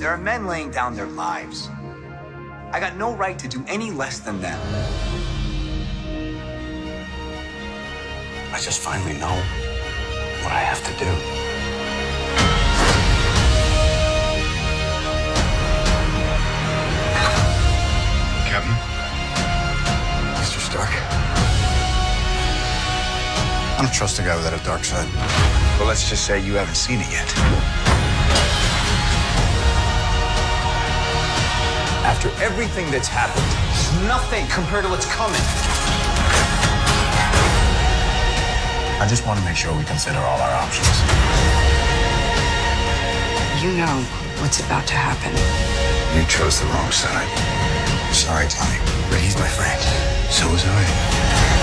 There are men laying down their lives. I got no right to do any less than them. I just finally know what I have to do. Captain? Mr. Stark? I don't trust a guy without a dark side. Well, let's just say you haven't seen it yet. After everything that's happened, it's nothing compared to what's coming. I just want to make sure we consider all our options. You know what's about to happen. You chose the wrong side. Sorry, Tommy, but he's my friend. So was I.